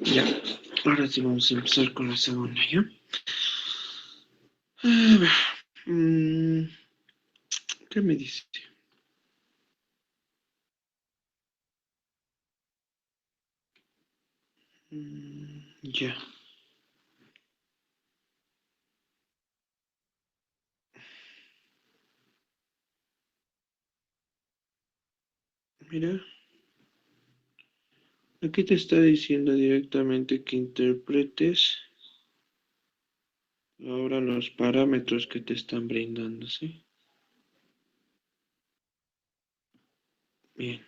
Ya, ahora sí vamos a empezar con la segunda, ¿ya? A ver, ¿qué me dice? Ya, mira, aquí te está diciendo directamente que interpretes ahora los parámetros que te están brindando, ¿sí? Bien,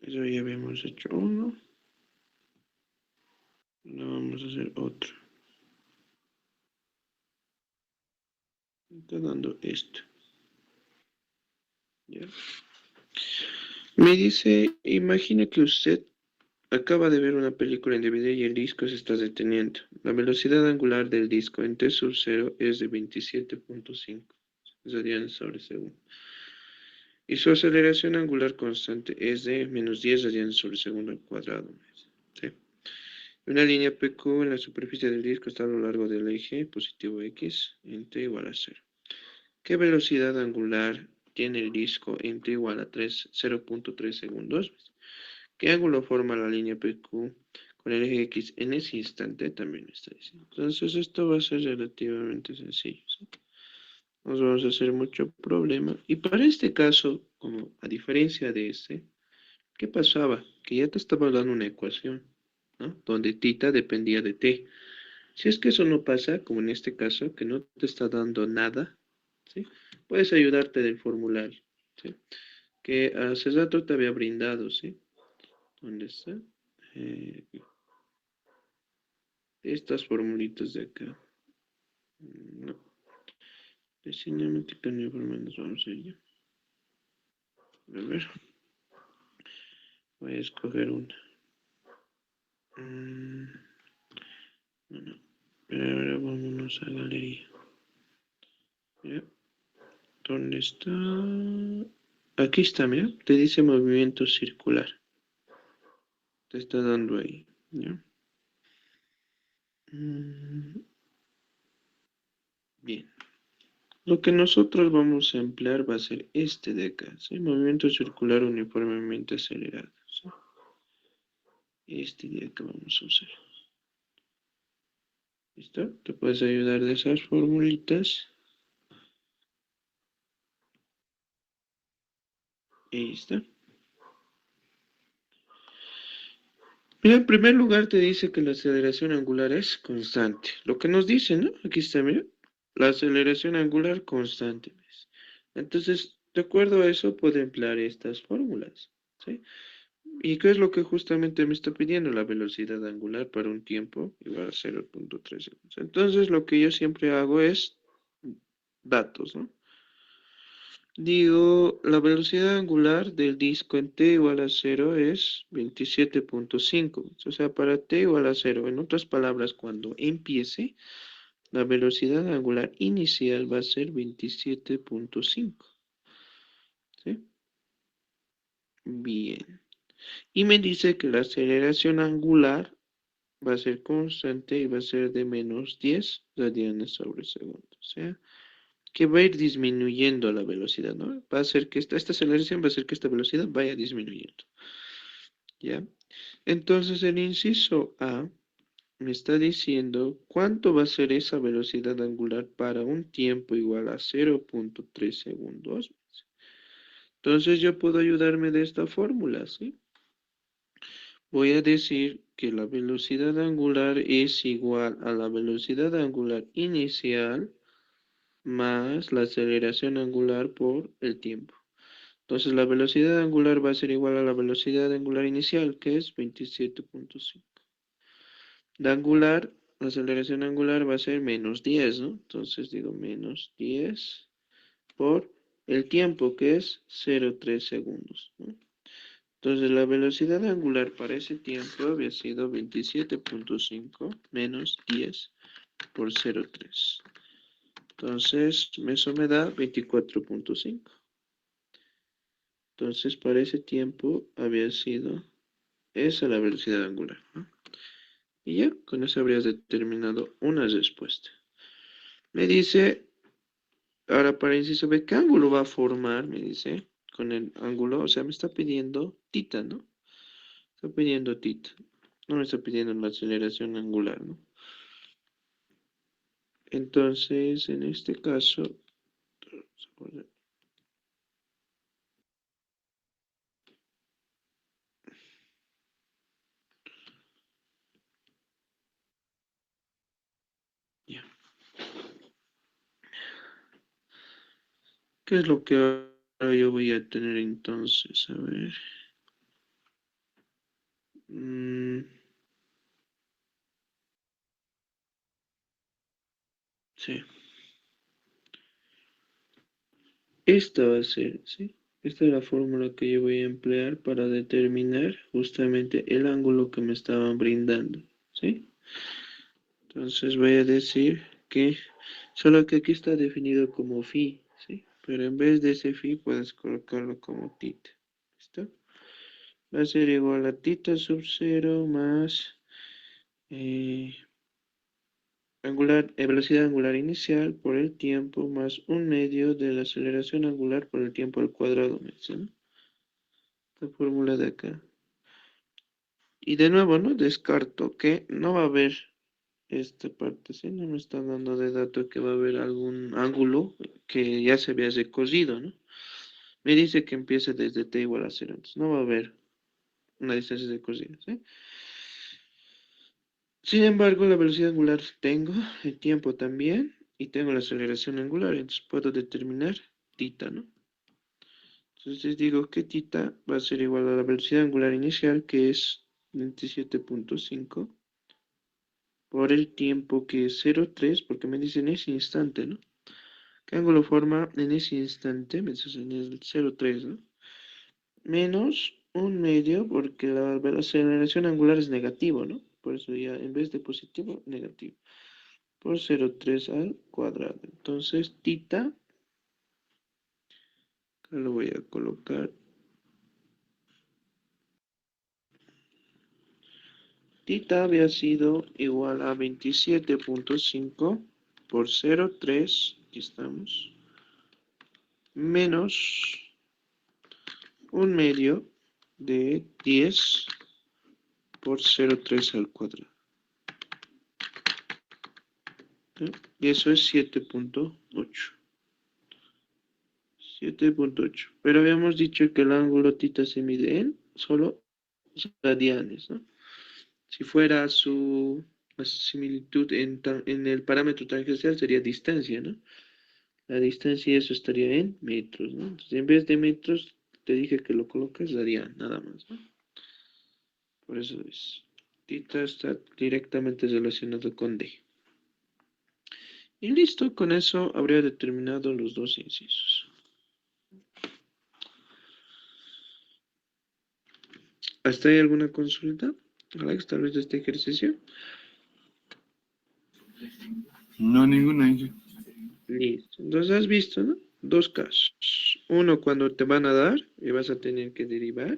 eso ya habíamos hecho uno, ahora vamos a hacer otro. Me está dando esto, ¿ya? Me dice, imagina que usted acaba de ver una película en DVD y el disco se está deteniendo. La velocidad angular del disco en T sub 0 es de 27.5 radianes sobre segundo. Y su aceleración angular constante es de menos 10 radianes sobre segundo al cuadrado. ¿Sí? Una línea PQ en la superficie del disco está a lo largo del eje positivo X en T igual a 0. ¿Qué velocidad angular tiene el disco en T igual a 0.3 segundos? ¿Qué ángulo forma la línea PQ con el eje X en ese instante? También está diciendo. Entonces esto va a ser relativamente sencillo, ¿sí? No nos vamos a hacer mucho problema. Y para este caso, como a diferencia de este, ¿qué pasaba? Que ya te estaba dando una ecuación, ¿no? Donde tita dependía de t. Si es que eso no pasa, como en este caso, que no te está dando nada, ¿sí? Puedes ayudarte del formulario, ¿sí? Que hace rato te había brindado, ¿sí? ¿Dónde está? Eh, Estas formulitas de acá. No, de cinemática uniforme nos vamos a ir. A ver, voy a escoger una. Bueno, pero ahora vámonos a galería. Mira, ¿dónde está? Aquí está, mira. Te dice movimiento circular. Te está dando ahí. ¿Ya? Mm, Bien. Lo que nosotros vamos a emplear va a ser este de acá. ¿Sí? Movimiento circular uniformemente acelerado. ¿Sí? Este de acá vamos a usar. ¿Listo? Te puedes ayudar de esas formulitas. Ahí está. Mira, en primer lugar te dice que la aceleración angular es constante. Lo que nos dice, ¿no? Aquí está, mira. La aceleración angular constante. ¿Ves? Entonces, de acuerdo a eso, puedo emplear estas fórmulas. ¿Sí? ¿Y qué es lo que justamente me está pidiendo? La velocidad angular para un tiempo igual a 0.3 segundos. Entonces, lo que yo siempre hago es datos, ¿no? Digo, la velocidad angular del disco en t igual a 0 es 27.5. O sea, para t igual a 0. En otras palabras, cuando empiece, la velocidad angular inicial va a ser 27.5. ¿Sí? Bien. Y me dice que la aceleración angular va a ser constante y va a ser de menos 10 radianes sobre segundo. O sea, que va a ir disminuyendo la velocidad, ¿no? Va a hacer que esta aceleración va a hacer que esta velocidad vaya disminuyendo, ¿ya? Entonces el inciso A me está diciendo cuánto va a ser esa velocidad angular para un tiempo igual a 0.3 segundos. Entonces yo puedo ayudarme de esta fórmula, ¿sí? Voy a decir que la velocidad angular es igual a la velocidad angular inicial más la aceleración angular por el tiempo. Entonces la velocidad angular va a ser igual a la velocidad angular inicial, que es 27.5. La angular, la aceleración angular va a ser menos 10, ¿no? Entonces digo menos 10 por el tiempo, que es 0,3 segundos, ¿no? Entonces la velocidad angular para ese tiempo había sido 27.5 menos 10 por 0,3. Entonces eso me da 24.5. Entonces para ese tiempo había sido Esa es la velocidad angular, ¿no? Y ya, con eso habrías determinado una respuesta. Me dice, ahora para inciso B, ¿qué ángulo va a formar? Me dice, con el ángulo, o sea, me está pidiendo tita, ¿no? Está pidiendo tita. No me está pidiendo la aceleración angular, ¿no? Entonces, en este caso, ya. ¿Qué es lo que ahora yo voy a tener entonces? A ver. Mm, sí. Esta va a ser, ¿sí? Esta es la fórmula que yo voy a emplear para determinar justamente el ángulo que me estaban brindando, ¿sí? Entonces voy a decir que, solo que aquí está definido como phi, ¿sí? Pero en vez de ese phi puedes colocarlo como tita, ¿listo? Va a ser igual a tita sub 0 más eh, velocidad angular inicial por el tiempo más un medio de la aceleración angular por el tiempo al cuadrado, me dice, ¿no? La fórmula de acá. Y de nuevo, ¿no? Descarto que no va a haber esta parte, ¿sí? No me están dando de dato que va a haber algún ángulo que ya se había recorrido, ¿no? Me dice que empiece desde t igual a cero, entonces no va a haber una distancia recorrida, ¿sí? Sin embargo, la velocidad angular tengo, el tiempo también, y tengo la aceleración angular, entonces puedo determinar tita, ¿no? Entonces digo que tita va a ser igual a la velocidad angular inicial, que es 27.5 por el tiempo que es 0,3, porque me dice en ese instante, ¿no? ¿Qué ángulo forma en ese instante? Me dice en el 0,3, ¿no? Menos un medio, porque la aceleración angular es negativo, ¿no? Por eso ya en vez de positivo, negativo. Por 0,3 al cuadrado. Entonces, tita, acá lo voy a colocar. Tita había sido igual a 27.5 por 0,3, aquí estamos, menos un medio de 10 por 0,3 al cuadrado. ¿Sí? Y eso es 7.8. 7.8. Pero habíamos dicho que el ángulo tita se mide en solo radianes, ¿no? Si fuera su similitud en el parámetro tangencial sería distancia, ¿no? La distancia y eso estaría en metros, ¿no? Entonces, en vez de metros, te dije que lo colocas radian, nada más, ¿no? Por eso es. Tita está directamente relacionado con D. Y listo, con eso habría determinado los dos incisos. ¿Hasta ahí alguna consulta, Alex, tal vez de este ejercicio? No, ninguna. Listo. Entonces has visto, ¿no? Dos casos. Uno cuando te van a dar y vas a tener que derivar.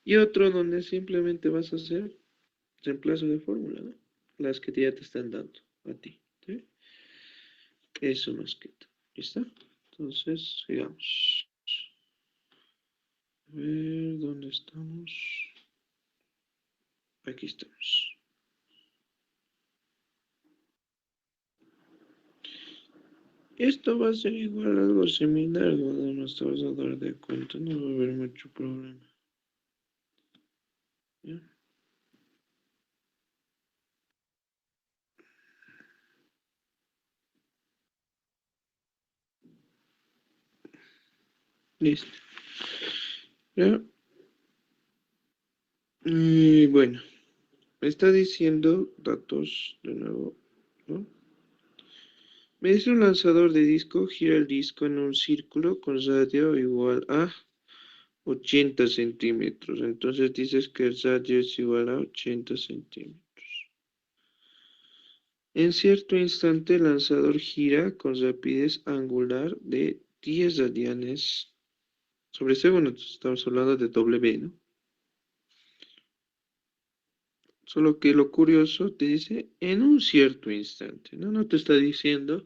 Y otro donde simplemente vas a hacer reemplazo de fórmula, ¿no? Las que ya te están dando a ti. ¿Sí? Eso más que todo. ¿Listo? Entonces, sigamos. A ver, ¿dónde estamos? Aquí estamos. Esto va a ser igual a algo similar cuando nos te vas a dar de cuenta, no va a haber mucho problema. ¿Ya? Listo. ¿Ya? Y bueno, me está diciendo datos de nuevo, ¿no? Me dice un lanzador de disco, gira el disco en un círculo con radio igual a 80 centímetros. Entonces dices que el radio es igual a 80 centímetros. En cierto instante el lanzador gira con rapidez angular de 10 radianes sobre segundo. Estamos hablando de W, ¿no? Solo que lo curioso te dice en un cierto instante, ¿no? No te está diciendo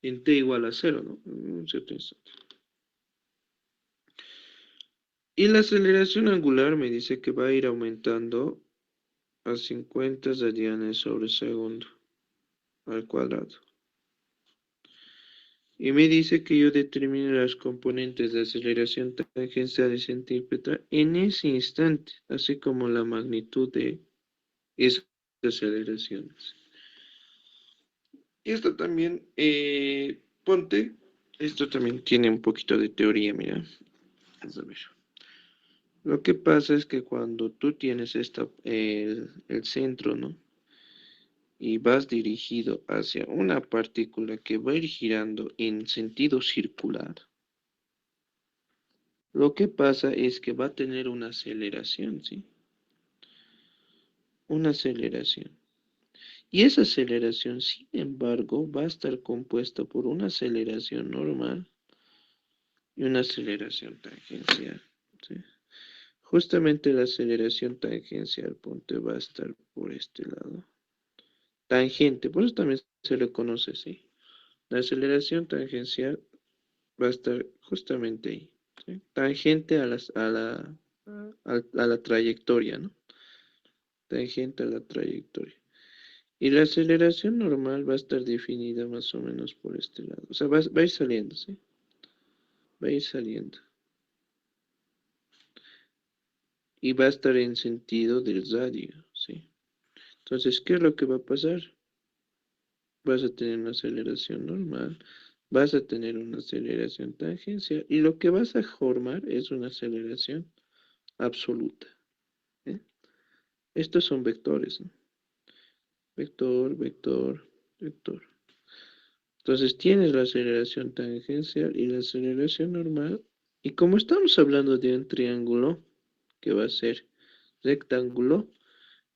en t igual a cero, ¿no? En un cierto instante. Y la aceleración angular me dice que va a ir aumentando a 50 radianes sobre segundo al cuadrado. Y me dice que yo determine las componentes de aceleración tangencial y centrípeta en ese instante, así como la magnitud de esas aceleraciones. Y esto también, ponte, esto también tiene un poquito de teoría, mira. Vamos a ver. Lo que pasa es que cuando tú tienes el centro, ¿no? Y vas dirigido hacia una partícula que va a ir girando en sentido circular, lo que pasa es que va a tener una aceleración, ¿sí? Una aceleración. Y esa aceleración, sin embargo, va a estar compuesta por una aceleración normal y una aceleración tangencial, ¿sí? Justamente la aceleración tangencial, ponte, va a estar por este lado. Tangente, por eso también se le conoce así. La aceleración tangencial va a estar justamente ahí, ¿sí? Tangente a la trayectoria, ¿no? Tangente a la trayectoria. Y la aceleración normal va a estar definida más o menos por este lado. O sea, va a ir saliendo, ¿sí? Va a ir saliendo. Y va a estar en sentido del radio, ¿sí? Entonces, ¿qué es lo que va a pasar? Vas a tener una aceleración normal, vas a tener una aceleración tangencial y lo que vas a formar es una aceleración absoluta, ¿eh? Estos son vectores, ¿no? Vector, vector, vector. Entonces tienes la aceleración tangencial y la aceleración normal. Y como estamos hablando de un triángulo que va a ser rectángulo,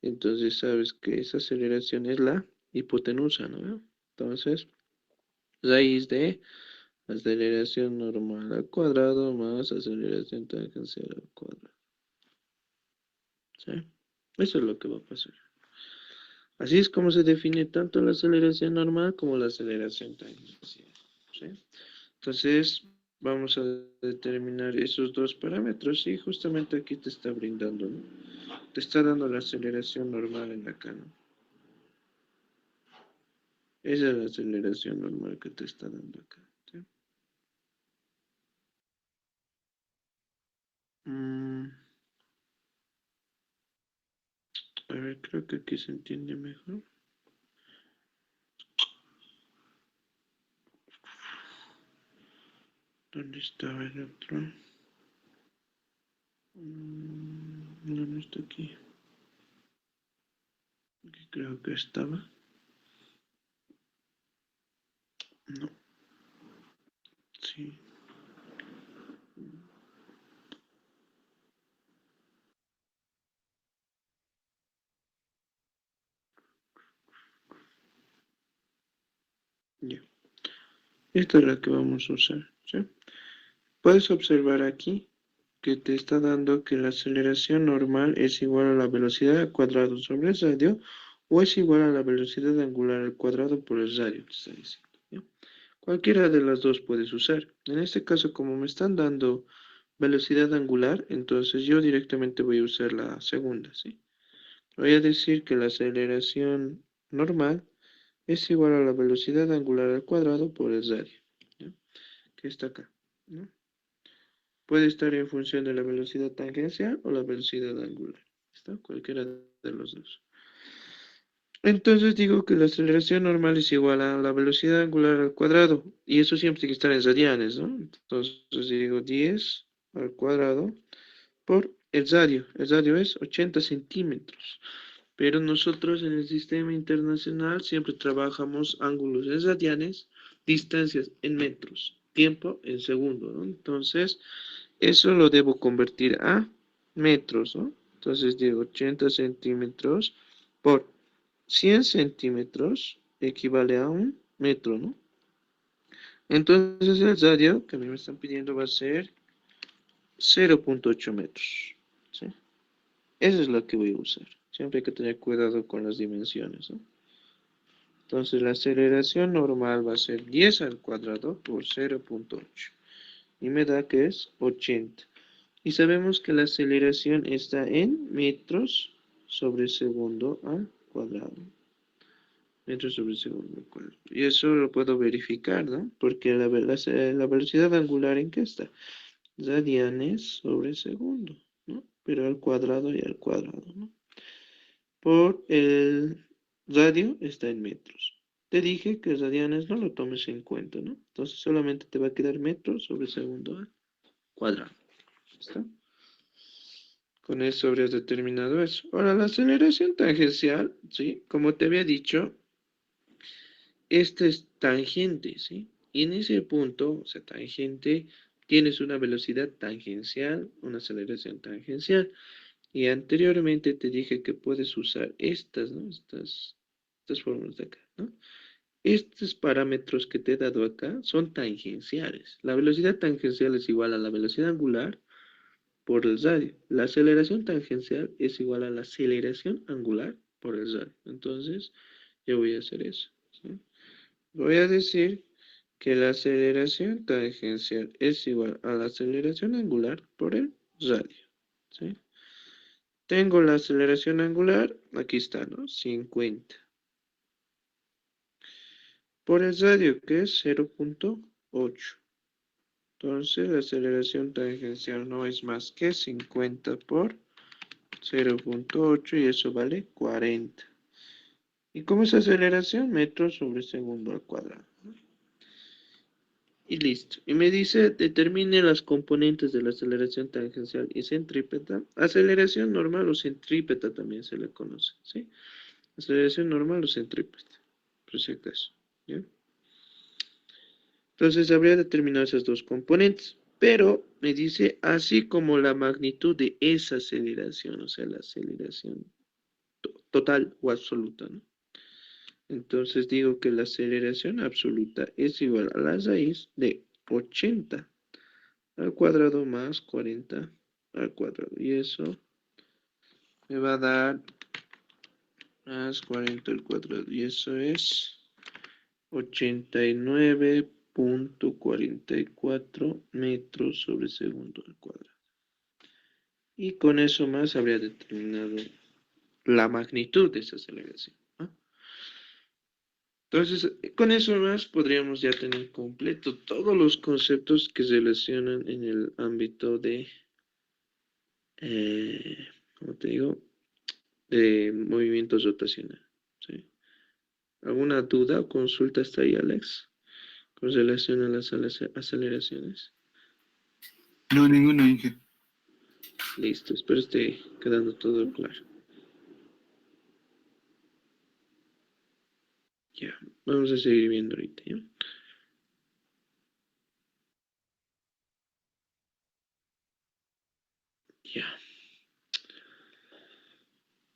entonces sabes que esa aceleración es la hipotenusa, ¿no? Entonces, raíz de aceleración normal al cuadrado más aceleración tangencial al cuadrado. ¿Sí? Eso es lo que va a pasar. Así es como se define tanto la aceleración normal como la aceleración tangencial. ¿Sí? Entonces, vamos a determinar esos dos parámetros y justamente aquí te está brindando, ¿no? Te está dando la aceleración normal en acá, ¿no? Esa es la aceleración normal que te está dando acá. ¿Sí? Mm, a ver, creo que aquí se entiende mejor. ¿Dónde estaba el otro? No, no está aquí. Aquí creo que estaba. No, sí. Ya. Esta es la que vamos a usar, ¿sí? Puedes observar aquí que te está dando que la aceleración normal es igual a la velocidad al cuadrado sobre el radio o es igual a la velocidad angular al cuadrado por el radio, te está diciendo, ¿ya? Cualquiera de las dos puedes usar. En este caso, como me están dando velocidad angular, entonces yo directamente voy a usar la segunda, ¿sí? Voy a decir que la aceleración normal es igual a la velocidad angular al cuadrado por el radio, ¿ya? Que está acá, ¿no? Puede estar en función de la velocidad tangencial o la velocidad angular. ¿Está? Cualquiera de los dos. Entonces digo que la aceleración normal es igual a la velocidad angular al cuadrado. Y eso siempre tiene que estar en radianes, ¿no? Entonces digo 10 al cuadrado por el radio. El radio es 80 centímetros. Pero nosotros en el sistema internacional siempre trabajamos ángulos en radianes, distancias en metros, tiempo en segundo, ¿no? Entonces, eso lo debo convertir a metros, ¿no? Entonces digo 80 centímetros por 100 centímetros equivale a un metro, ¿no? Entonces el radio que a mí me están pidiendo va a ser 0,8 metros, ¿sí? Eso es lo que voy a usar. Siempre hay que tener cuidado con las dimensiones, ¿no? Entonces la aceleración normal va a ser 10 al cuadrado por 0,8. Y me da que es 80. Y sabemos que la aceleración está en metros sobre segundo al cuadrado. Metros sobre segundo al cuadrado. Y eso lo puedo verificar, ¿no? Porque la velocidad angular, ¿en qué está? Radianes sobre segundo, ¿no? Pero al cuadrado y al cuadrado, ¿no? Por el radio está en metros. Te dije que radianes no lo tomes en cuenta, ¿no? Entonces solamente te va a quedar metros sobre segundo al cuadrado. ¿Está? Con eso habrías determinado eso. Ahora, la aceleración tangencial, ¿sí? Como te había dicho, esta es tangente, ¿sí? Y en ese punto, o sea, tangente, tienes una velocidad tangencial, una aceleración tangencial. Y anteriormente te dije que puedes usar estas, ¿no? Estas fórmulas de acá, ¿no? Estos parámetros que te he dado acá son tangenciales. La velocidad tangencial es igual a la velocidad angular por el radio. La aceleración tangencial es igual a la aceleración angular por el radio. Entonces, yo voy a hacer eso, ¿sí? Voy a decir que la aceleración tangencial es igual a la aceleración angular por el radio, ¿sí? Tengo la aceleración angular, aquí está, ¿no? 50. Por el radio, que es 0,8. Entonces, la aceleración tangencial no es más que 50 por 0,8 y eso vale 40. ¿Y cómo es aceleración? Metros sobre segundo al cuadrado. Y listo. Y me dice, determine las componentes de la aceleración tangencial y centrípeta. Aceleración normal o centrípeta también se le conoce, ¿sí? Aceleración normal o centrípeta. Por si acaso, ¿ya? Entonces habría determinado esas dos componentes. Pero me dice, así como la magnitud de esa aceleración, o sea, la aceleración total o absoluta, ¿no? Entonces digo que la aceleración absoluta es igual a la raíz de 80 al cuadrado más 40 al cuadrado. Y eso me va a dar más 40 al cuadrado. Y eso es 89,44 metros sobre segundo al cuadrado. Y con eso más habría determinado la magnitud de esa aceleración, ¿no? Entonces, con eso más podríamos ya tener completo todos los conceptos que se relacionan en el ámbito de, ¿cómo te digo? De movimientos rotacionales. ¿Sí? ¿Alguna duda o consulta hasta ahí, Alex? Con relación a las aceleraciones. No, ninguno, Inge. Listo, espero esté quedando todo claro. Ya, vamos a seguir viendo ahorita, ¿ya? Ya.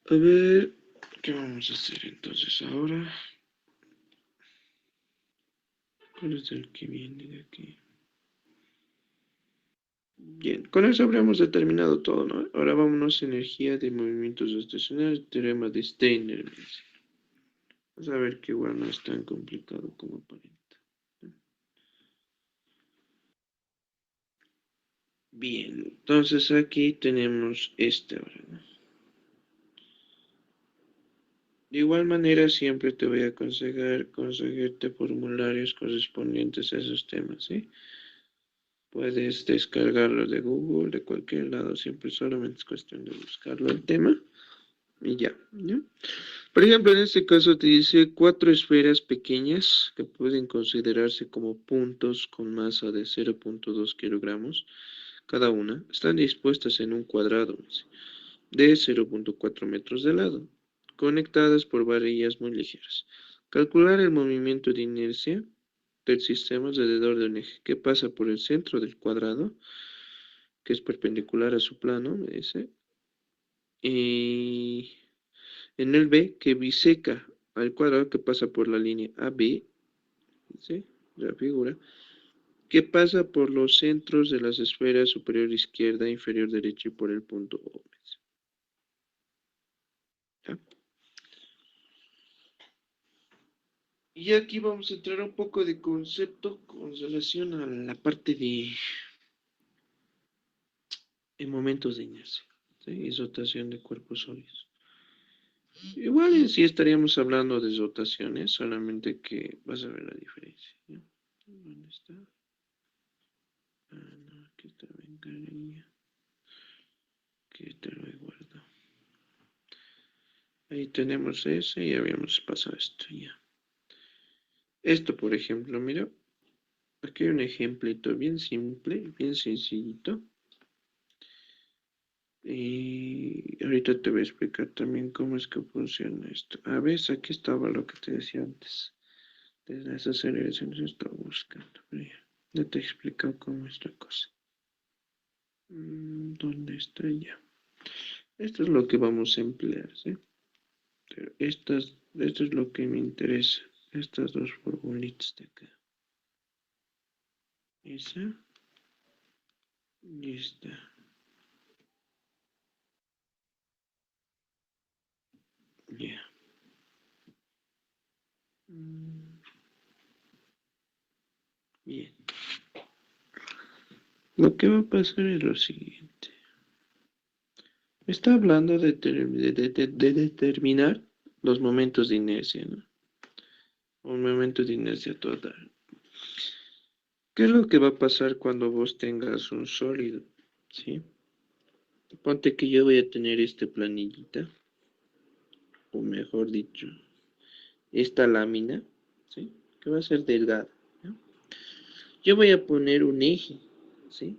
A ver, ¿qué vamos a hacer entonces ahora? ¿Cuál es el que viene de aquí? Bien, con eso habríamos determinado todo, ¿no? Ahora vámonos a energía de movimientos estacionarios, teorema de Steiner. Vamos a ver que igual no es tan complicado como aparenta. Bien, entonces aquí tenemos este ahora, ¿no? De igual manera siempre te voy a aconsejar conseguirte formularios correspondientes a esos temas, ¿sí? Puedes descargarlo de Google, de cualquier lado, siempre solamente es cuestión de buscarlo el tema y ya, ¿ya? Por ejemplo, en este caso te dice cuatro esferas pequeñas que pueden considerarse como puntos con masa de 0,2 kilogramos cada una. Están dispuestas en un cuadrado de 0,4 metros de lado, conectadas por varillas muy ligeras. Calcular el movimiento de inercia del sistema alrededor de un eje que pasa por el centro del cuadrado, que es perpendicular a su plano, me dice, y en el B que biseca al cuadrado que pasa por la línea AB, ¿sí? La figura, que pasa por los centros de las esferas superior izquierda, inferior derecha y por el punto O. Y aquí vamos a entrar un poco de concepto con relación a la parte de en momentos de inercia, ¿sí? Y rotación de cuerpos sólidos. Igual en sí estaríamos hablando de rotaciones, solamente que vas a ver la diferencia. ¿Ya? ¿Dónde está? Ah, no, aquí está, venga, aquí te lo he guardado. Ahí tenemos ese y habíamos pasado esto ya. Esto, por ejemplo, mira, aquí hay un ejemplito bien simple, bien sencillito. Y ahorita te voy a explicar también cómo es que funciona esto. A ver, aquí estaba lo que te decía antes. De las aceleraciones estaba buscando. Pero ya te he explicado cómo es la cosa. ¿Dónde está ya? Esto es lo que vamos a emplear, ¿sí? Pero esto es lo que me interesa. Estas dos formulitas de acá. Esa y esta. Ya. Mm, Bien. Lo que va a pasar es lo siguiente. Me está hablando de determinar los momentos de inercia, ¿no? Un momento de inercia total. ¿Qué es lo que va a pasar cuando vos tengas un sólido? ¿Sí? Ponte que yo voy a tener esta planillita, o mejor dicho, esta lámina, ¿sí? Que va a ser delgada, ¿no? Yo voy a poner un eje, ¿sí?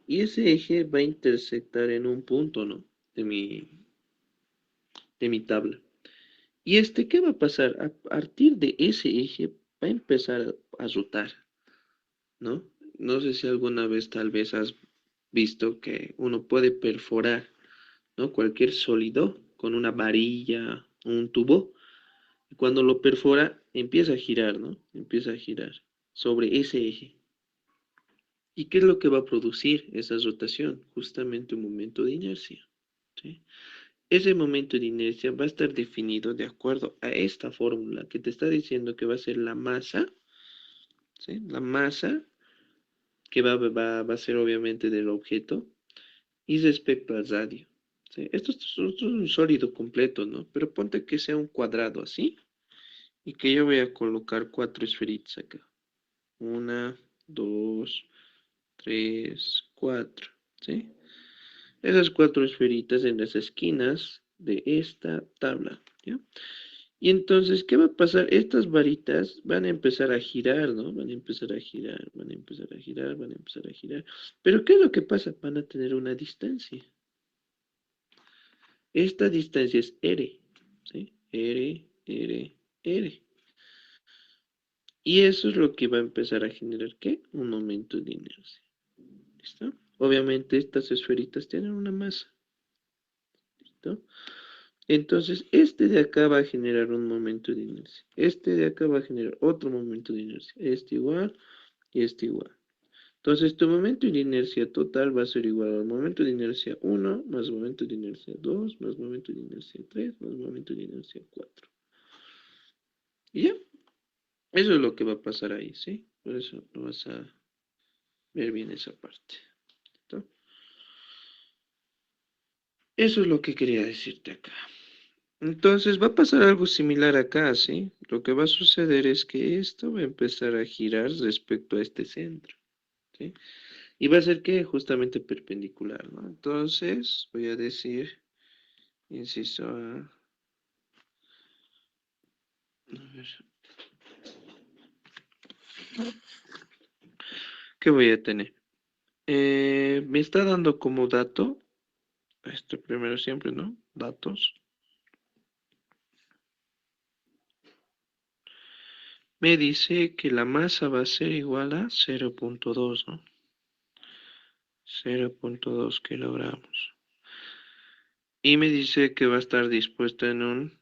Y ese eje va a intersectar en un punto, ¿no? De mi tabla. ¿Y qué va a pasar? A partir de ese eje va a empezar a rotar, ¿no? No sé si alguna vez tal vez has visto que uno puede perforar, ¿no? Cualquier sólido con una varilla, un tubo, y cuando lo perfora empieza a girar, ¿no? Empieza a girar sobre ese eje. ¿Y qué es lo que va a producir esa rotación? Justamente un momento de inercia, ¿sí? Ese momento de inercia va a estar definido de acuerdo a esta fórmula que te está diciendo que va a ser la masa, ¿sí? La masa que va a ser obviamente del objeto y respecto al radio, ¿sí? Esto es un sólido completo, ¿no? Pero ponte que sea un cuadrado así y que yo voy a colocar cuatro esferitas acá. Una, dos, tres, cuatro, ¿sí? Esas cuatro esferitas en las esquinas de esta tabla, ¿ya? Y entonces, ¿qué va a pasar? Estas varitas van a empezar a girar, ¿no? Van a empezar a girar, van a empezar a girar, van a empezar a girar. Pero ¿qué es lo que pasa? Van a tener una distancia. Esta distancia es R, ¿sí? R. Y eso es lo que va a empezar a generar, ¿qué? Un momento de inercia. ¿Listo? Obviamente estas esferitas tienen una masa. ¿Listo? Entonces, este de acá va a generar un momento de inercia. Este de acá va a generar otro momento de inercia. Este igual y este igual. Entonces, tu momento de inercia total va a ser igual al momento de inercia 1 más momento de inercia 2 más momento de inercia 3 más momento de inercia 4. Y ya, eso es lo que va a pasar ahí, ¿sí? Por eso lo vas a ver bien esa parte. ¿Listo? Eso es lo que quería decirte acá. Entonces va a pasar algo similar acá, ¿sí? Lo que va a suceder es que esto va a empezar a girar respecto a este centro, ¿sí? Y va a ser que justamente perpendicular, ¿no? Entonces voy a decir, inciso A, a ver, ¿qué voy a tener? Me está dando como dato, esto primero siempre, ¿no? Datos. Me dice que la masa va a ser igual a 0,2, ¿no? 0,2 kilogramos. Y me dice que va a estar dispuesta en un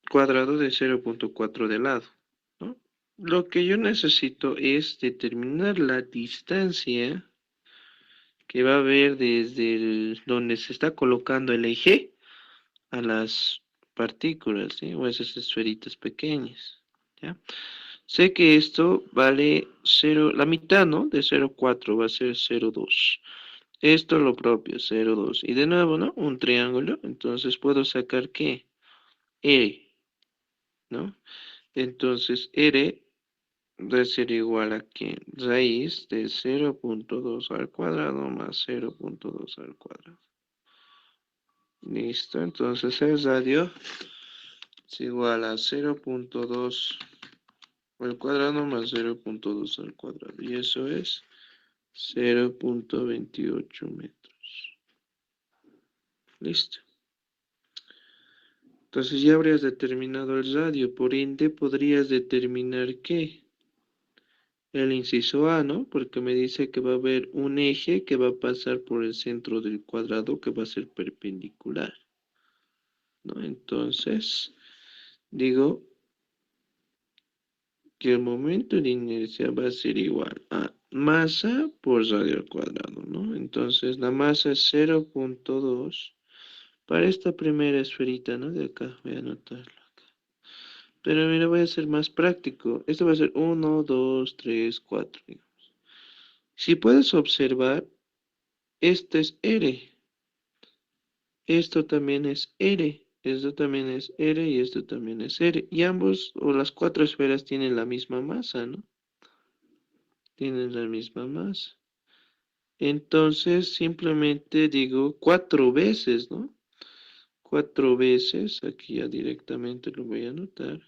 cuadrado de 0,4 de lado, ¿no? Lo que yo necesito es determinar la distancia que va a haber desde donde se está colocando el eje a las partículas, ¿sí? O esas esferitas pequeñas, ¿ya? Sé que esto vale 0, la mitad, ¿no? De 0,4 va a ser 0,2. Esto lo propio, 0,2. Y de nuevo, ¿no? Un triángulo. Entonces puedo sacar ¿qué? R, ¿no? Entonces R va a ser igual a ¿qué? Raíz de 0,2 al cuadrado más 0,2 al cuadrado. Listo. Entonces el radio es igual a 0,2 al cuadrado más 0,2 al cuadrado. Y eso es 0,28 metros. Listo. Entonces ya habrías determinado el radio. Por ende, podrías determinar ¿qué? El inciso A, ¿no? Porque me dice que va a haber un eje que va a pasar por el centro del cuadrado que va a ser perpendicular, ¿no? Entonces, digo que el momento de inercia va a ser igual a masa por radio al cuadrado, ¿no? Entonces la masa es 0,2 para esta primera esferita, ¿no? De acá, voy a anotarlo acá. Pero mira, voy a ser más práctico. Esto va a ser 1, 2, 3, 4. Si puedes observar, este es R. Esto también es R. Esto también es R y esto también es R. Y ambos, o las cuatro esferas, tienen la misma masa, ¿no? Tienen la misma masa. Entonces simplemente digo 4 veces, ¿no? 4 veces, aquí ya directamente lo voy a anotar,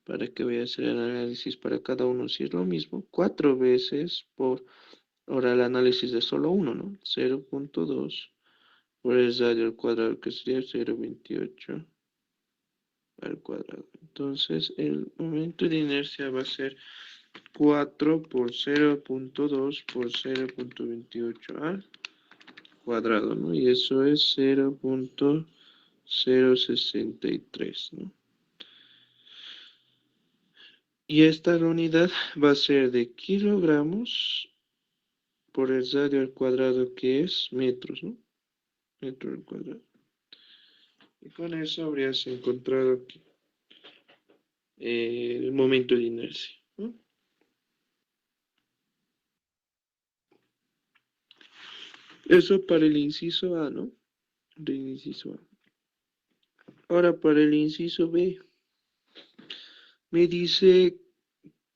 para que voy a hacer el análisis para cada uno si es lo mismo. 4 veces por, ahora el análisis de solo uno, ¿no? 0,2 por el radio al cuadrado, que sería 0,28 al cuadrado. Entonces el momento de inercia va a ser 4 por 0,2 por 0,28 al cuadrado, ¿no? Y eso es 0,063, ¿no? Y esta unidad va a ser de kilogramos por el radio al cuadrado, que es metros, ¿no? Metro al cuadrado. Y con eso habrías encontrado aquí, el momento de inercia, ¿no? Eso para el inciso A, ¿no? El inciso A. Ahora para el inciso B, me dice,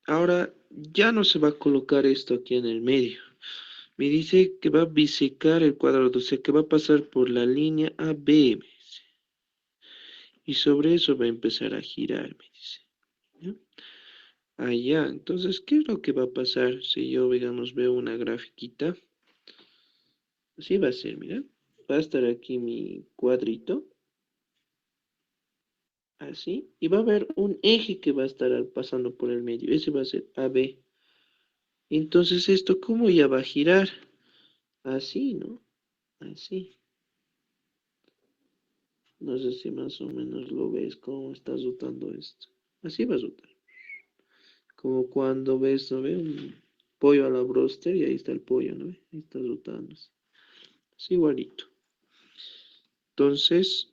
ahora ya no se va a colocar esto aquí en el medio. Me dice que va a bisecar el cuadrado, o sea que va a pasar por la línea AB, me dice. Y sobre eso va a empezar a girar, me dice. ¿Ya? Allá, entonces, ¿qué es lo que va a pasar si yo, digamos, veo una grafiquita? Así va a ser, mira. Va a estar aquí mi cuadrito, así, y va a haber un eje que va a estar pasando por el medio. Ese va a ser AB. Entonces, ¿esto cómo ya va a girar? Así, ¿no? Así. No sé si más o menos lo ves, cómo está rotando esto. Así va a rotar. Como cuando ves, ¿no ve? Un pollo a la broster y ahí está el pollo, ¿no ve? Ahí está rotando. Es igualito. Entonces,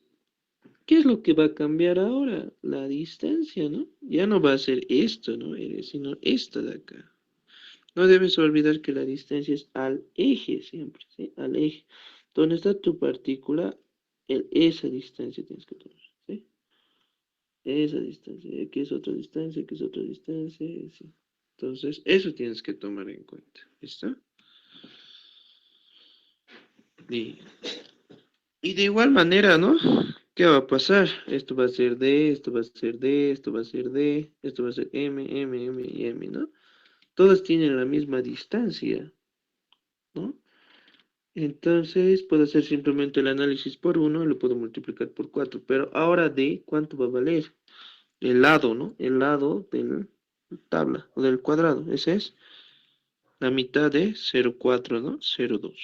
¿qué es lo que va a cambiar ahora? La distancia, ¿no? Ya no va a ser esto, ¿no? Sino esta de acá. No debes olvidar que la distancia es al eje siempre, ¿sí? Al eje. ¿Dónde está tu partícula? Esa distancia tienes que tomar, ¿sí? Esa distancia. Aquí es otra distancia, aquí es otra distancia, ¿sí? Entonces, eso tienes que tomar en cuenta. ¿Listo? Y, y de igual manera, ¿no? ¿Qué va a pasar? Esto va a ser D, esto va a ser D, esto va a ser D, esto va a ser M, M, M y M, ¿no? Todas tienen la misma distancia, ¿no? Entonces puedo hacer simplemente el análisis por uno y lo puedo multiplicar por 4. Pero ahora D, ¿cuánto va a valer? El lado, ¿no? El lado de la tabla o del cuadrado. Ese es la mitad de 0,4, ¿no? 0,2.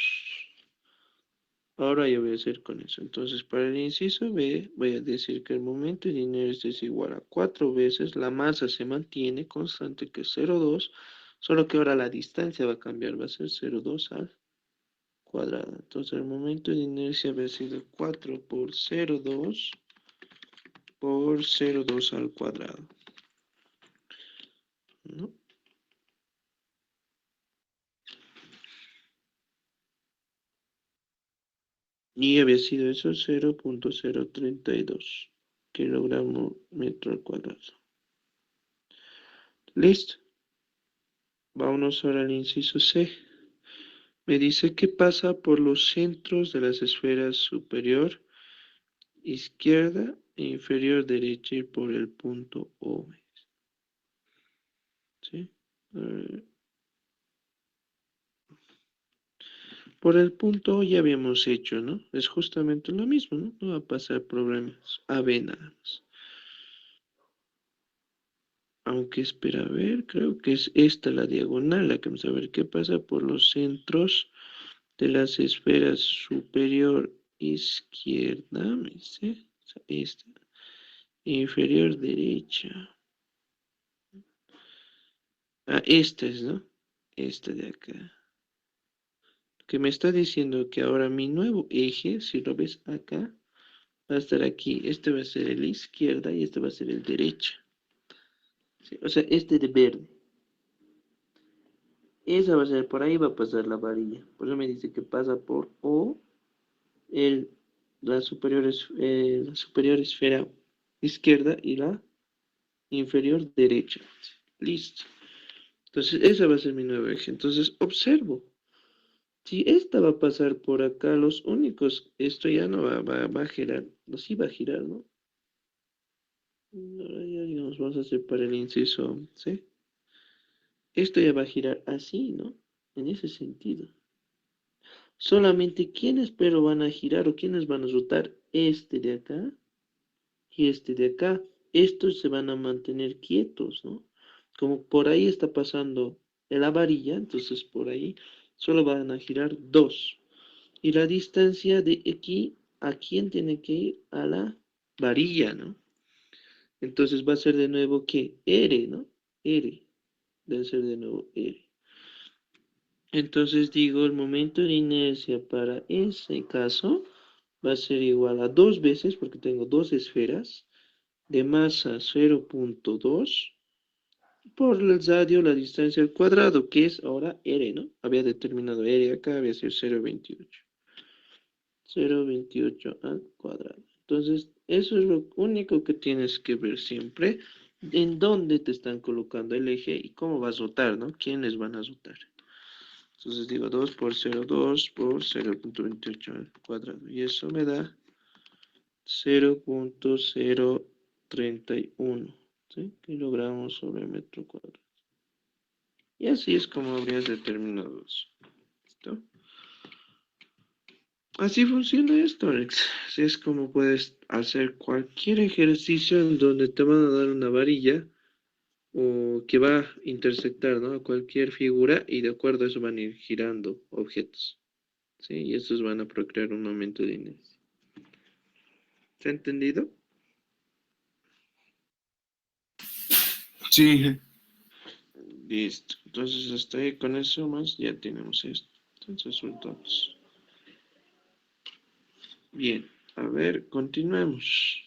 Ahora yo voy a hacer con eso. Entonces, para el inciso B, voy a decir que el momento de inercia es igual a 4 veces. La masa se mantiene constante, que es 0,2. Solo que ahora la distancia va a cambiar. Va a ser 0,2 al cuadrado. Entonces, el momento de inercia va a ser 4 por 0,2 por 0,2 al cuadrado, ¿no? Y había sido eso 0,032 kilogramos metro al cuadrado. Listo. Vámonos ahora al inciso C. Me dice que pasa por los centros de las esferas superior izquierda e inferior derecha y por el punto O. ¿Sí? Por el punto O ya habíamos hecho, ¿no? Es justamente lo mismo, ¿no? No va a pasar problemas. A, B nada más. Aunque espera, a ver, creo que es esta la diagonal, la que vamos a ver qué pasa por los centros de las esferas superior izquierda, me dice, o sea, esta, inferior derecha. Ah, esta es, ¿no? Esta de acá. Que me está diciendo que ahora mi nuevo eje, si lo ves acá, va a estar aquí. Este va a ser el izquierda y este va a ser el derecha. ¿Sí? O sea, este de verde. Esa va a ser por ahí, va a pasar la varilla. Por eso me dice que pasa por O, el, la superior esfera izquierda y la inferior derecha. Listo. Entonces, esa va a ser mi nuevo eje. Entonces, observo. Si esta va a pasar por acá, los únicos, esto ya no va a girar, no, sí va a girar, ¿no? Ahora ya, digamos, vamos a hacer para el inciso, ¿sí? Esto ya va a girar así, ¿no? En ese sentido. Solamente quienes pero van a girar o quienes van a rotar este de acá y este de acá. Estos se van a mantener quietos, ¿no? Como por ahí está pasando la varilla, entonces por ahí solo van a girar dos. Y la distancia de aquí a quién tiene que ir a la varilla, ¿no? Entonces va a ser de nuevo que R, ¿no? R. Debe ser de nuevo R. Entonces digo, el momento de inercia para ese caso va a ser igual a dos veces, porque tengo dos esferas, de masa 0,2 por el radio, la distancia al cuadrado, que es ahora R, ¿no? Había determinado R acá, había sido 0,28. 0,28 al cuadrado. Entonces, eso es lo único que tienes que ver siempre, en dónde te están colocando el eje y cómo vas a rotar, ¿no? ¿Quiénes van a rotar? Entonces digo 2 por 0,2 por 0,28 al cuadrado. Y eso me da 0,031, ¿sí? Kilogramos sobre metro cuadrado. Y así es como habrías determinado eso. ¿Listo? Así funciona esto, Alex. Así es como puedes hacer cualquier ejercicio en donde te van a dar una varilla o que va a intersectar, ¿no? A cualquier figura y de acuerdo a eso van a ir girando objetos. ¿Sí? Y estos van a procrear un momento de inercia. ¿Se ha entendido? Sí, Inge. Listo. Entonces hasta ahí con eso más ya tenemos esto. Entonces resultados. Bien. A ver, continuemos.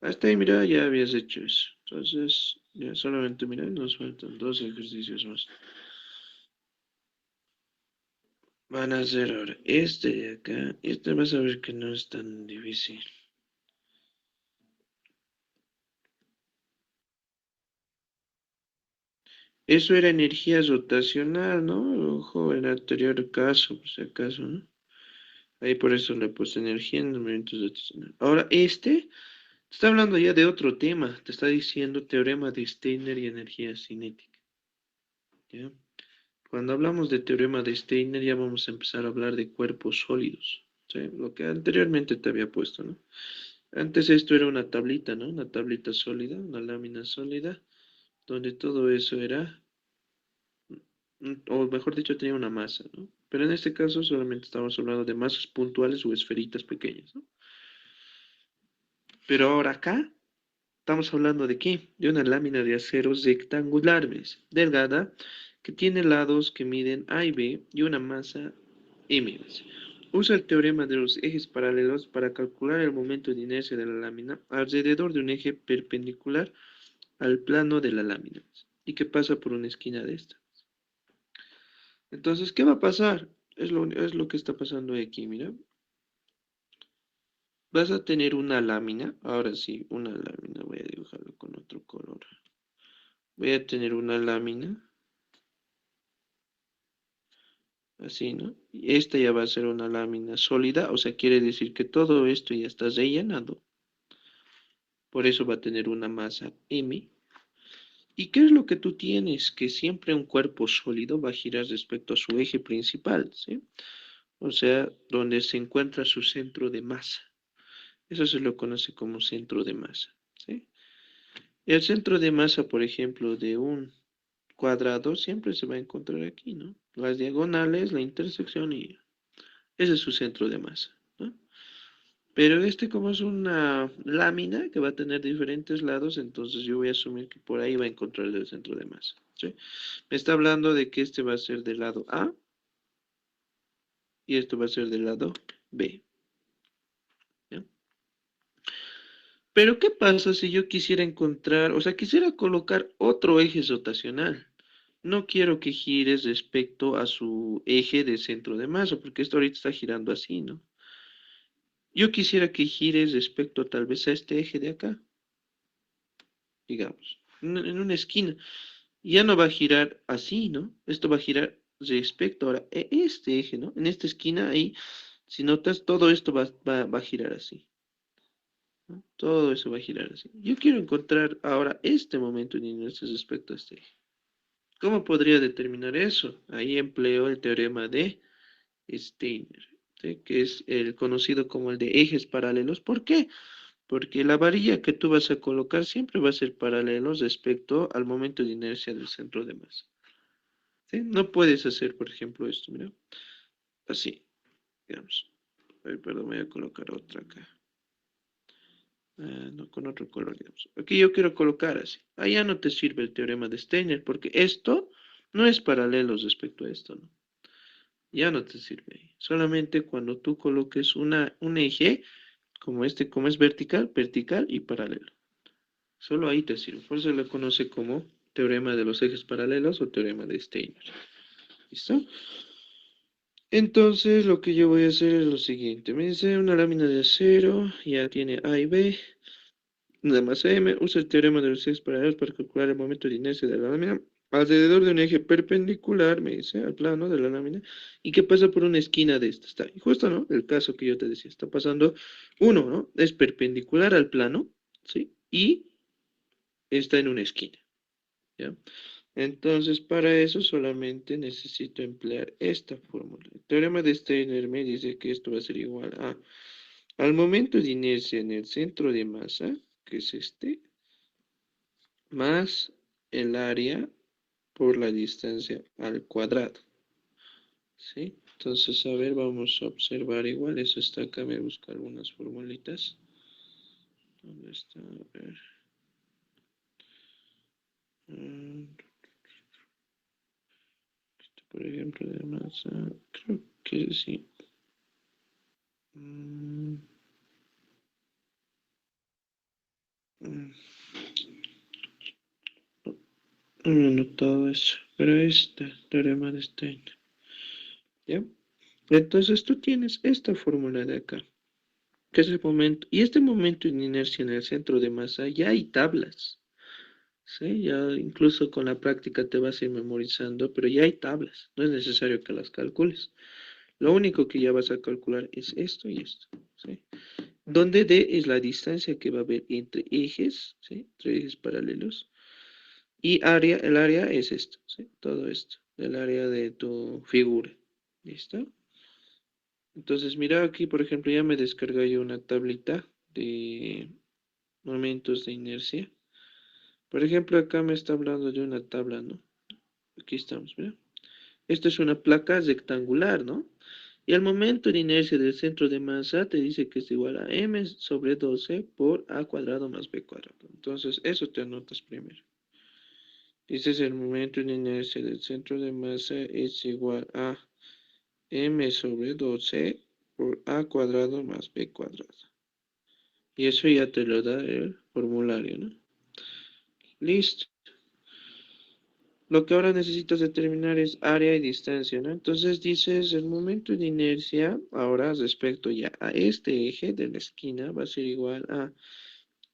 Hasta ahí, mira, ya habías hecho eso. Entonces, ya solamente, mira, nos faltan dos ejercicios más. Van a ser ahora este de acá. Este vas a ver que no es tan difícil. Eso era energía rotacional, ¿no? Ojo, en el anterior caso, por si acaso, ¿no? Ahí por eso le puse energía en los movimientos rotacionales. Ahora, este está hablando ya de otro tema. Te está diciendo teorema de Steiner y energía cinética. ¿Ya? Cuando hablamos de teorema de Steiner ya vamos a empezar a hablar de cuerpos sólidos, ¿sí? Lo que anteriormente te había puesto, ¿no? Antes esto era una tablita, ¿no? Una tablita sólida, una lámina sólida, donde todo eso era, o mejor dicho, tenía una masa, ¿no? Pero en este caso solamente estamos hablando de masas puntuales o esferitas pequeñas, ¿no? Pero ahora acá estamos hablando de qué? De una lámina de acero rectangular, ¿ves? Delgada, que tiene lados que miden A y B y una masa M, ¿ves? Usa el teorema de los ejes paralelos para calcular el momento de inercia de la lámina alrededor de un eje perpendicular al plano de la lámina y que pasa por una esquina de esta. Entonces, ¿qué va a pasar? Es lo que está pasando aquí, mira. Vas a tener una lámina, ahora sí, una lámina, voy a dibujarlo con otro color. Voy a tener una lámina, así, ¿no? Y esta ya va a ser una lámina sólida, o sea, quiere decir que todo esto ya está rellenado. Por eso va a tener una masa M. ¿Y qué es lo que tú tienes? Que siempre un cuerpo sólido va a girar respecto a su eje principal, ¿sí? O sea, donde se encuentra su centro de masa. Eso se lo conoce como centro de masa, ¿sí? El centro de masa, por ejemplo, de un cuadrado siempre se va a encontrar aquí, ¿no? Las diagonales, la intersección y ese es su centro de masa, ¿no? Pero este como es una lámina que va a tener diferentes lados, entonces yo voy a asumir que por ahí va a encontrar el centro de masa, ¿sí? Me está hablando de que este va a ser del lado A y esto va a ser del lado B, ¿ya? Pero ¿qué pasa si yo quisiera encontrar, o sea, quisiera colocar otro eje rotacional? No quiero que gires respecto a su eje de centro de masa, porque esto ahorita está girando así, ¿no? Yo quisiera que gires respecto tal vez a este eje de acá, digamos, en una esquina. Ya no va a girar así, ¿no? Esto va a girar respecto ahora a este eje, ¿no? En esta esquina ahí, si notas, todo esto va a girar así, ¿no? Todo eso va a girar así. Yo quiero encontrar ahora este momento de inercia respecto a este eje. ¿Cómo podría determinar eso? Ahí empleo el teorema de Steiner, ¿sí? Que es el conocido como el de ejes paralelos. ¿Por qué? Porque la varilla que tú vas a colocar siempre va a ser paralelo respecto al momento de inercia del centro de masa, ¿sí? No puedes hacer, por ejemplo, esto, mira, así, digamos. Ay, perdón, voy a colocar otra acá. No, con otro color, digamos. Aquí yo quiero colocar así. Allá no te sirve el teorema de Steiner, porque esto no es paralelo respecto a esto, ¿no? Ya no te sirve ahí. Solamente cuando tú coloques un eje, como este, como es vertical, vertical y paralelo. Solo ahí te sirve. Por eso se le conoce como teorema de los ejes paralelos o teorema de Steiner. ¿Listo? Entonces lo que yo voy a hacer es lo siguiente. Me dice una lámina de acero, ya tiene A y B, nada más M, usa el teorema de los ejes paralelos para calcular el momento de inercia de la lámina alrededor de un eje perpendicular, me dice, al plano de la lámina, y que pasa por una esquina de esta. Está, y justo, ¿no? El caso que yo te decía, está pasando uno, ¿no? Es perpendicular al plano, ¿sí? Y está en una esquina, ¿ya? Entonces, para eso solamente necesito emplear esta fórmula. El teorema de Steiner me dice que esto va a ser igual a, al momento de inercia en el centro de masa, que es este, más el área por la distancia al cuadrado, ¿sí? Entonces, a ver, vamos a observar igual, eso está acá, me busca algunas formulitas. ¿Dónde está? A ver. Mm, por ejemplo, de masa, creo que sí. Mm, mm, no me he notado eso, pero este teorema de Steiner, ¿ya? Entonces tú tienes esta fórmula de acá, que es el momento, y este momento de inercia en el centro de masa, ya hay tablas, ¿sí? Ya incluso con la práctica te vas a ir memorizando, pero ya hay tablas, no es necesario que las calcules. Lo único que ya vas a calcular es esto y esto, ¿sí? Donde D es la distancia que va a haber entre ejes, ¿sí? Entre ejes paralelos. Y área, el área es esto, ¿sí? Todo esto, el área de tu figura. ¿Listo? Entonces, mira aquí, por ejemplo, ya me descargué yo una tablita de momentos de inercia. Por ejemplo, acá me está hablando de una tabla, ¿no? Aquí estamos, mira. Esta es una placa rectangular, ¿no? Y al momento de inercia del centro de masa te dice que es igual a m sobre 12 por a cuadrado más b cuadrado. Entonces, eso te anotas primero. Dices el momento de inercia del centro de masa es igual a m sobre 12 por a cuadrado más b cuadrado. Y eso ya te lo da el formulario, ¿no? Listo. Lo que ahora necesitas determinar es área y distancia, ¿no? Entonces dices el momento de inercia, ahora respecto ya a este eje de la esquina, va a ser igual a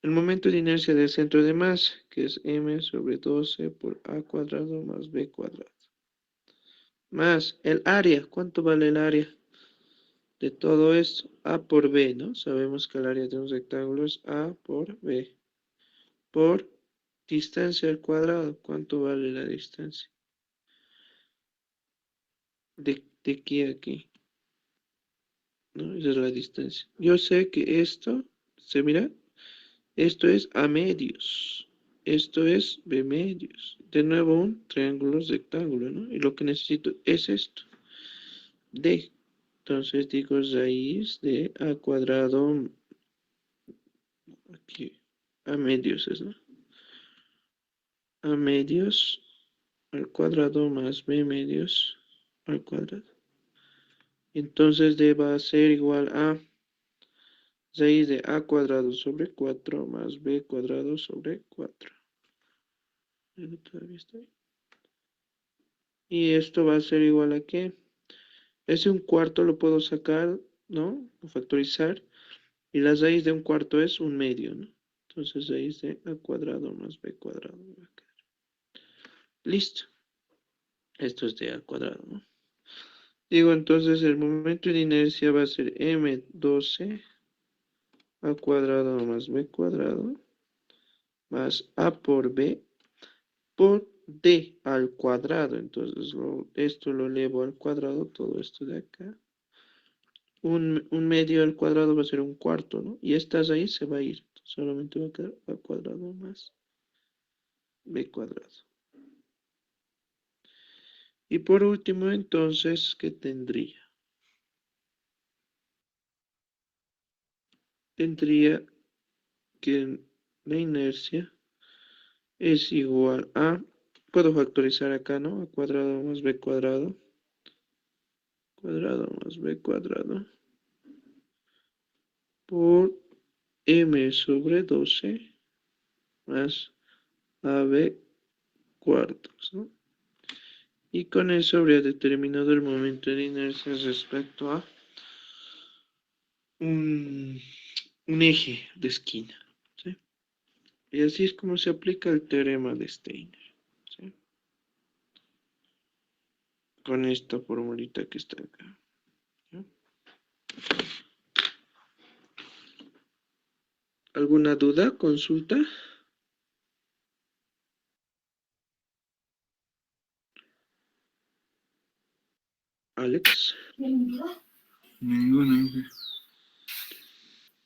el momento de inercia del centro de masa, que es m sobre 12 por a cuadrado más b cuadrado. Más el área, ¿cuánto vale el área de todo esto? A por b, ¿no? Sabemos que el área de un rectángulo es a por b. Por distancia al cuadrado, ¿cuánto vale la distancia? De aquí a aquí, ¿no? Esa es la distancia. Yo sé que esto, ¿se mira? Esto es a medios. Esto es b medios. De nuevo un triángulo rectángulo, ¿no? Y lo que necesito es esto. D. Entonces digo raíz de a cuadrado aquí. A medios es, ¿no? A medios al cuadrado más b medios al cuadrado. Entonces D va a ser igual a raíz de a cuadrado sobre 4 más b cuadrado sobre 4. Todavía está ahí. Y esto va a ser igual a qué? Ese un cuarto lo puedo sacar, ¿no? Factorizar. Y la raíz de un cuarto es un medio, ¿no? Entonces raíz de a cuadrado más b cuadrado. Listo. Esto es de a cuadrado, ¿no? Digo, entonces el momento de inercia va a ser m12 a cuadrado más b cuadrado más a por b por d al cuadrado. Entonces esto lo elevo al cuadrado, todo esto de acá. Un medio al cuadrado va a ser un cuarto, ¿no? Y esta raíz se va a ir. Solamente va a quedar a cuadrado más b cuadrado. Y por último, entonces, ¿qué tendría? Tendría que la inercia es igual a, puedo factorizar acá, ¿no? A cuadrado más b cuadrado más b cuadrado, por m sobre 12 más ab cuartos, ¿no? Y con eso habría determinado el momento de inercia respecto a un, un eje de esquina, ¿sí? Y así es como se aplica el teorema de Steiner, ¿sí? Con esta formulita que está acá, ¿sí? ¿Alguna duda? ¿Consulta? Alex. Ninguna.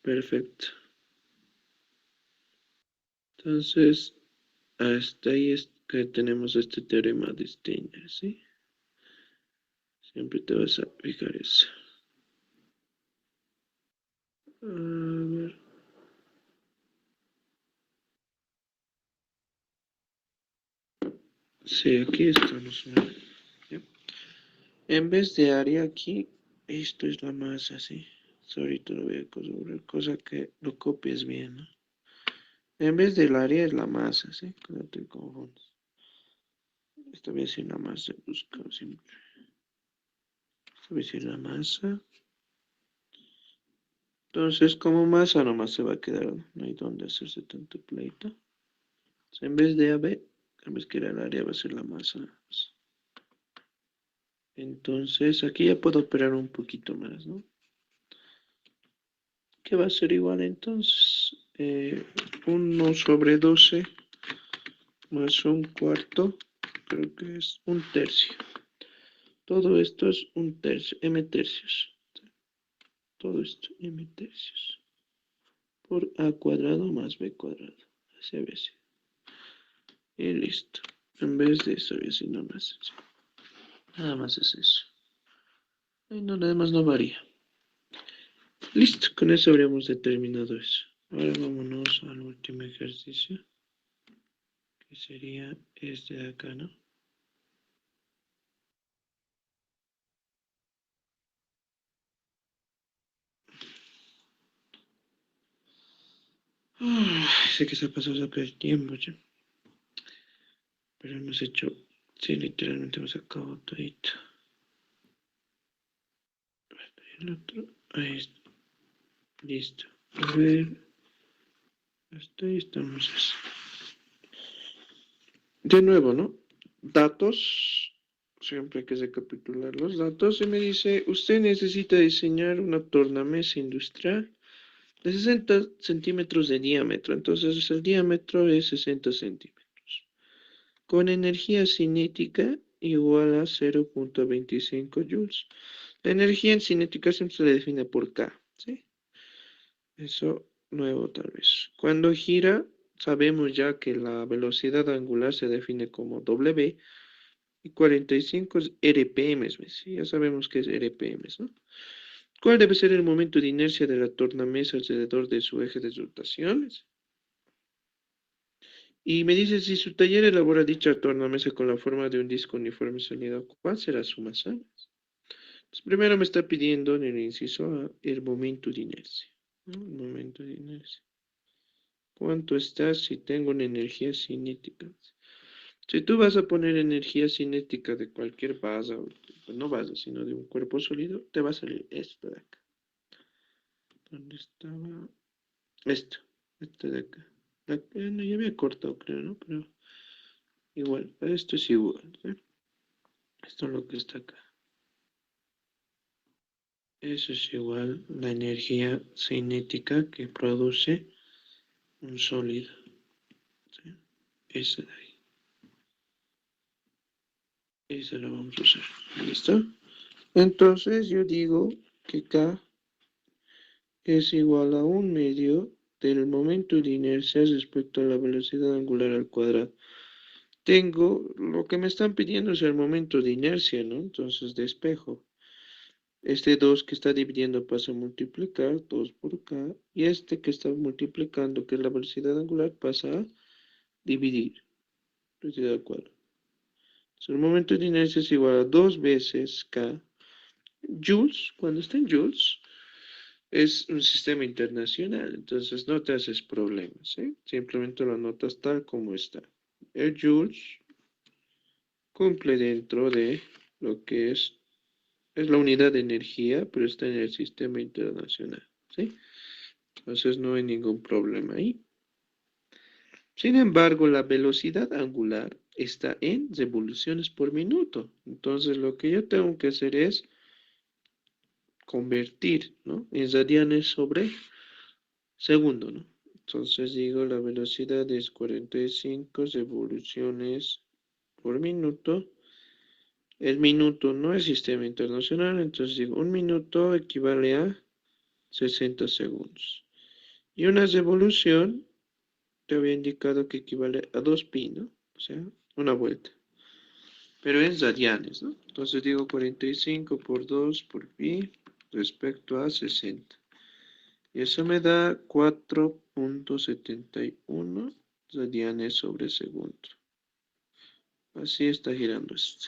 Perfecto. Entonces, hasta ahí es que tenemos este teorema de Steiner, ¿sí? Siempre te vas a fijar eso. A ver. Sí, aquí estamos mal. ¿Ya? En vez de área aquí, esto es la masa, ¿sí? Ahorita lo voy a cobrar, cosa que lo copies bien, ¿no? En vez del área es la masa, ¿sí? Que no te confundas. Esta voy a decir la masa, busca siempre. Esta voy a decir la masa. Entonces, como masa nomás se va a quedar, no hay donde hacerse tanto pleito. Entonces, en vez de AB, en vez que era el área, va a ser la masa. Entonces, aquí ya puedo operar un poquito más, ¿no? ¿Qué va a ser igual entonces? 1 sobre 12 más un cuarto, creo que es un tercio. Todo esto es un tercio, m tercios. Todo esto, m tercios. Por a cuadrado más b cuadrado. Así había sido. Y listo. En vez de eso había sido más. Nada más es eso. Y no, nada más no varía. Listo, con eso habríamos determinado eso. Ahora vámonos al último ejercicio, que sería este de acá, ¿no? Sé que se ha pasado rápido el tiempo ya, pero hemos hecho, sí, literalmente hemos acabado todito. El otro, ahí está, listo. A ver, hasta ahí estamos. De nuevo, ¿no? Datos, siempre hay que recapitular los datos. Y me dice, usted necesita diseñar una tornamesa industrial de 60 centímetros de diámetro. Entonces el diámetro es 60 centímetros. Con energía cinética igual a 0.25 joules. La energía en cinética siempre se le define por K, ¿sí? Eso nuevo tal vez. Cuando gira, sabemos ya que la velocidad angular se define como W y 45 es RPM, ¿sí? Ya sabemos que es RPM, ¿no? ¿Cuál debe ser el momento de inercia de la tornamesa alrededor de su eje de rotaciones? Y me dice, si su taller elabora dicha tornamesa con la forma de un disco uniforme sólido, ¿cuál será su masa? Pues primero me está pidiendo en el inciso A el momento de inercia, ¿no? El momento de inercia. ¿Cuánto está si tengo una energía cinética? Si tú vas a poner energía cinética de cualquier base, pues no base, sino de un cuerpo sólido, te va a salir esto de acá. ¿Dónde estaba? Esto, este de acá. No, ya había cortado, creo, ¿no? Pero igual, esto es igual, ¿sí? Esto es lo que está acá. Eso es igual la energía cinética que produce un sólido, ¿sí? Ese de ahí. Ese lo vamos a usar. ¿Listo? Entonces yo digo que K es igual a un medio del momento de inercia respecto a la velocidad angular al cuadrado. Tengo, lo que me están pidiendo es el momento de inercia, ¿no? Entonces despejo. Este 2 que está dividiendo pasa a multiplicar 2 por K. Y este que está multiplicando, que es la velocidad angular, pasa a dividir. Velocidad al cuadrado. Entonces, el momento de inercia es igual a 2 veces K. Joules, cuando está en Joules, es un sistema internacional, entonces no te haces problemas, ¿eh? Simplemente lo anotas tal como está. El Joules cumple dentro de lo que es la unidad de energía, pero está en el sistema internacional, ¿sí? Entonces no hay ningún problema ahí. Sin embargo, la velocidad angular está en revoluciones por minuto. Entonces lo que yo tengo que hacer es convertir, ¿no? En radianes sobre segundo, ¿no? Entonces digo, la velocidad es 45 revoluciones por minuto. El minuto no es sistema internacional, entonces digo, un minuto equivale a 60 segundos. Y una revolución, te había indicado que equivale a 2 pi, ¿no? O sea, una vuelta. Pero en radianes, ¿no? Entonces digo 45 por 2 por pi respecto a 60. Y eso me da 4.71 radianes sobre segundo. Así está girando esto.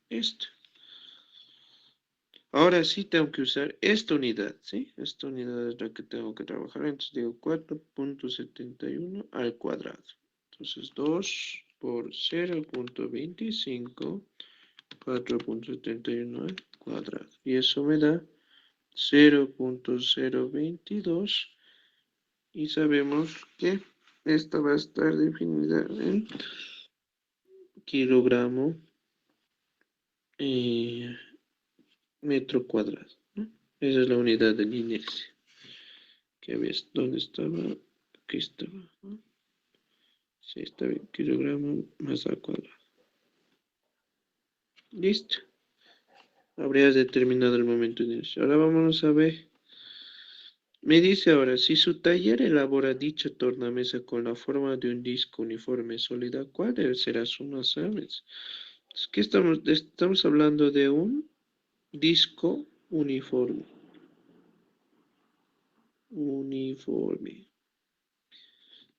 Esto. Ahora sí tengo que usar esta unidad, ¿sí? Esta unidad es la que tengo que trabajar. Entonces digo 4.71 al cuadrado. Entonces 2 por 0.25, 4.71 al cuadrado. Y eso me da 0.022. Y sabemos que esta va a estar definida en kilogramo eh, metro cuadrado, ¿no? Esa es la unidad de inercia. Que ves, ¿dónde estaba? Aquí estaba, ¿no? Sí, está bien, kilogramo más al cuadrado. Listo. Habrías determinado el momento de inercia. Ahora vamos a ver. Me dice ahora, si su taller elabora dicha tornamesa con la forma de un disco uniforme sólida, ¿cuál será su masa? Es que estamos hablando de un disco uniforme. Uniforme.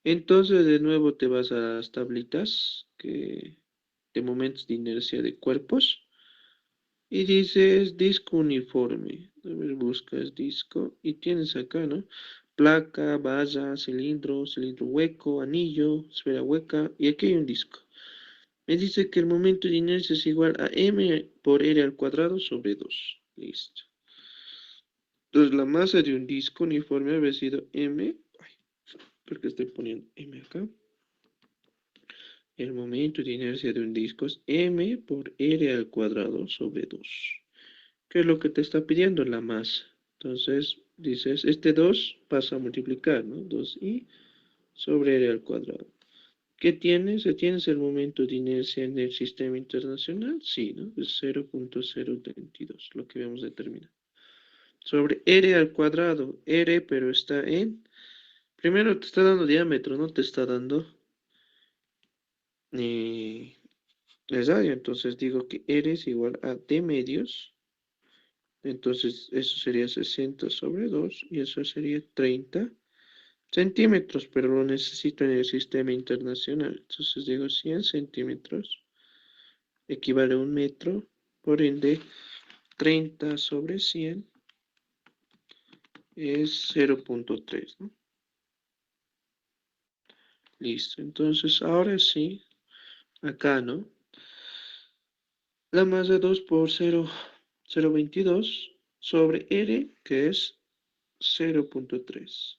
Entonces de nuevo te vas a las tablitas de momentos de inercia de cuerpos y dices disco uniforme. A ver, buscas disco y tienes acá, ¿no? placa, valla, cilindro, cilindro hueco, anillo, esfera hueca, y aquí hay un disco. Me dice que el momento de inercia es igual a m por r al cuadrado sobre 2. Listo. Entonces la masa de un disco uniforme habría sido m, porque estoy poniendo m acá. El momento de inercia de un disco es m por r al cuadrado sobre 2. ¿Qué es lo que te está pidiendo? La masa. Entonces dices, este 2 pasa a multiplicar, ¿no? 2i sobre r al cuadrado. ¿Qué tienes? ¿Tienes el momento de inercia en el sistema internacional? Sí, ¿no? Es 0.032, lo que habíamos determinado. Sobre r al cuadrado, r, pero está en... Primero te está dando diámetro, no te está dando el radio. Entonces digo que r es igual a d medios. Entonces eso sería 60 sobre 2 y eso sería 30 centímetros, pero lo necesito en el sistema internacional. Entonces digo 100 centímetros equivale a un metro, por ende 30 sobre 100 es 0.3, ¿no? Listo, entonces ahora sí, acá, ¿no? La masa 2 por 0.22 sobre R, que es 0.3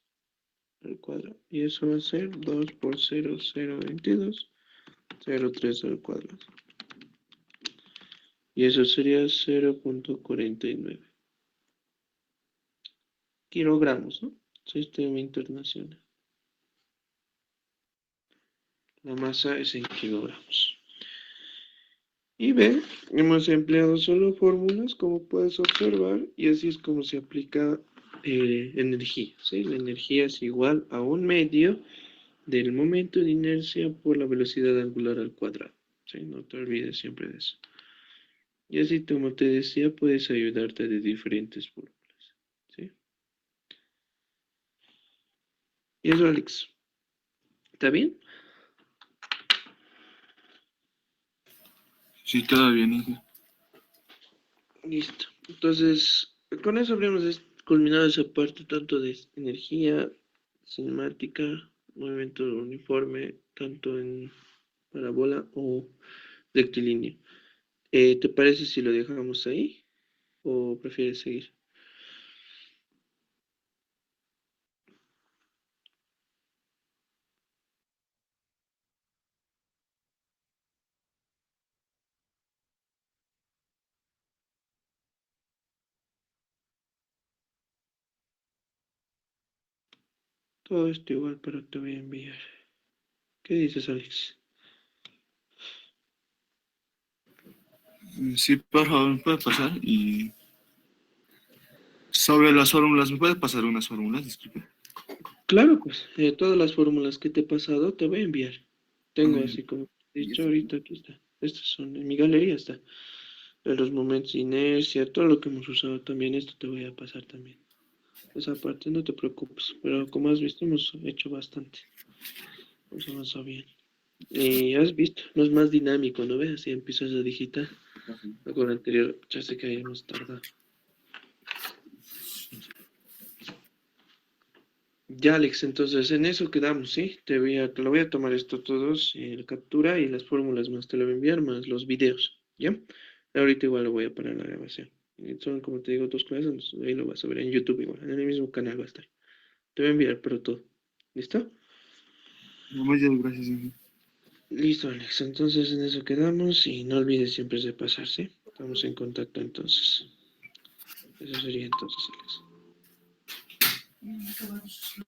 al cuadrado. Y eso va a ser 2 por 0.022, 0.3 al cuadrado. Y eso sería 0.49 kilogramos, ¿no? Sistema internacional. La masa es en kilogramos. Y B, hemos empleado solo fórmulas, como puedes observar, y así es como se aplica energía, ¿sí? La energía es igual a un medio del momento de inercia por la velocidad angular al cuadrado, ¿sí? No te olvides siempre de eso. Y así, como te decía, puedes ayudarte de diferentes fórmulas, ¿sí? Y eso, Alex, ¿está bien? Sí, todo bien, Inge. Listo. Entonces, con eso habríamos culminado esa parte tanto de energía, cinemática, movimiento uniforme, tanto en parábola o rectilíneo. ¿Te parece si lo dejamos ahí o prefieres seguir? Todo esto igual, pero te voy a enviar. ¿Qué dices, Alex? Sí, por favor, me puede pasar. Y sobre las fórmulas, ¿me puede pasar unas fórmulas? Disculpe. Claro, pues, todas las fórmulas que te he pasado te voy a enviar. Tengo así como he Y dicho esto. ahorita, aquí está. Estas son, en mi galería está. De los momentos de inercia, todo lo que hemos usado también, esto te voy a pasar también. Esa parte no te preocupes, pero como has visto hemos hecho bastante. Hemos avanzado bien. Y has visto, no es más dinámico, ¿no ves? Así empiezas a digitar. Con lo anterior, ya sé que habíamos tardado. Ya, Alex, entonces en eso quedamos, ¿sí? Te lo voy a tomar esto todos, la captura y las fórmulas más te lo voy a enviar, más los videos, ¿ya? Ahorita igual lo voy a parar la grabación. Son, como te digo, dos clases, entonces ahí lo vas a ver en YouTube igual, en el mismo canal va a estar. Te voy a enviar, pero todo. ¿Listo? Muchas gracias, Inge. Listo, Alex. Entonces en eso quedamos y no olvides siempre de pasarse. Estamos en contacto entonces. Eso sería entonces, Alex.